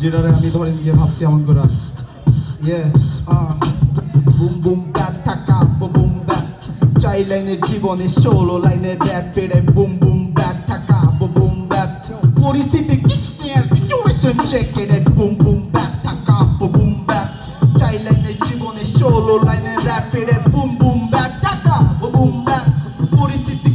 যেটারে আমি ধরেন গিয়ে ভাবছি এমন করে broom boom bap Dhaka boom ব্যাপ 4 লাইনের জীবনে 16 লাইনের র্যাপ পেরে broom boom bap Dhaka boom bap পরিস্থিতি সিচুয়েশন চেক করে broom boom bap Dhaka boom ব্যাপ 4 লাইনের জীবনে 16 লাইনের র্যাপ পেরে broom boom bap Dhaka boom bap পরিস্থিতি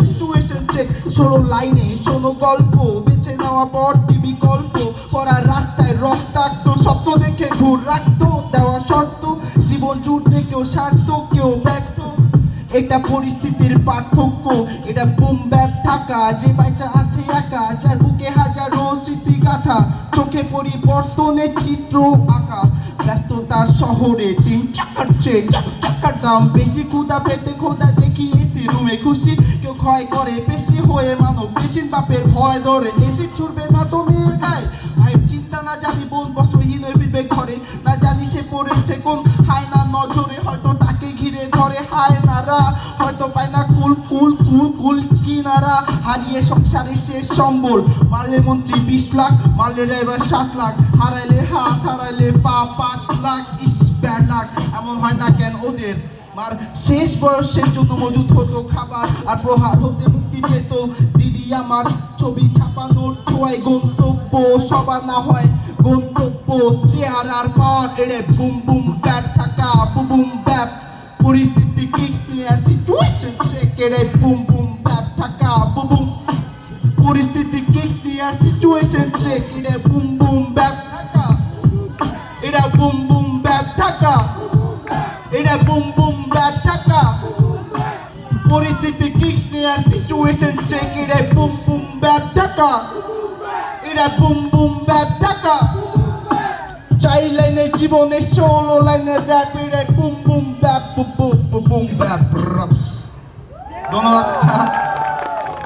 সিচুয়েশন চেক 16 লাইনে শোনো গল্প বেঁচে নেওয়া পর বিকল্প পড়ার রাস্তায় রক্তাক্ত স্বপ্ন দেখে দূর রাখতো দেওয়া শর্ত জীবন জুড়তে কেউ স্বার্থ কেউ ব্যর্থ এটা পরিস্থিতির পার্থক্য এটা বুম ব্যাপ ঢাকা যে বাইচা আছে একা যার বুকে হাজারো স্মৃতি গাথা চোখে পরিবর্তনের চিত্র আঁকা ব্যস্ততার শহরে 3 চাকার চেয়ে 4 চাকার দাম বেশি ক্ষুদা পেটে খোদা দেখি এসি রুমে খুশি কেউ ক্ষয় করে বেশি হয়ে মানব বেশি বাপের ভয় ধরে এসি ছুড়বে না তো মেয়ের গায়ে ভাইয়ের চিন্তা না জানি বোন বস্ত্রহীন হয়ে ফিরবে ঘরে না জানি সে পড়েছে কোন হায়না নজরে হয়তো তাকে ঘিরে ধরে হায়নারা হয়তো পায় না কুল কুল কুল কুল কিনারা হারিয়ে সংসারে শেষ সম্বল মারলে মন্ত্রী 20 লাখ মারলে ড্রাইভার 7 লাখ হারাইলে হাত হারাইলে পা 5 লাখ ব্যাড লাখ এমন হয় না কেন ওদের মার শেষ বয়সের জন্য মজুদ হতো খাবার আর প্রহার হতে মুক্তি পেত দিদি আমার ছবি ছাপানোর ছোঁয়ায় গন্তব্য সবার না হয় গন্তব্য চেয়ার আর পাওয়ার এড়ে boom boom bap Dhaka boom bap পরিস্থিতি কিক্স নিয়ে সিচুয়েশন চেক এড়ে boom boom bap Dhaka boom পরিস্থিতি কিক্স নিয়ে সিচুয়েশন চেক এড়ে বুম বুম ব্যাপ ঢাকা এটা বুম বুম ব্যাপ ঢাকা এটা বুম বুম ব্যাপ ঢাকা পরিস্থিতি কিক্স নিয়ে সিচুয়েশন চেক এড়ে বুম বুম ব্যাপ ঢাকা এটা বুম বুম ব্যাপ ঢাকা 4 লাইনের জীবনে 16 লাইনের র্যাপ এড়ে boom boom bap boom boom bap ধন্যবাদ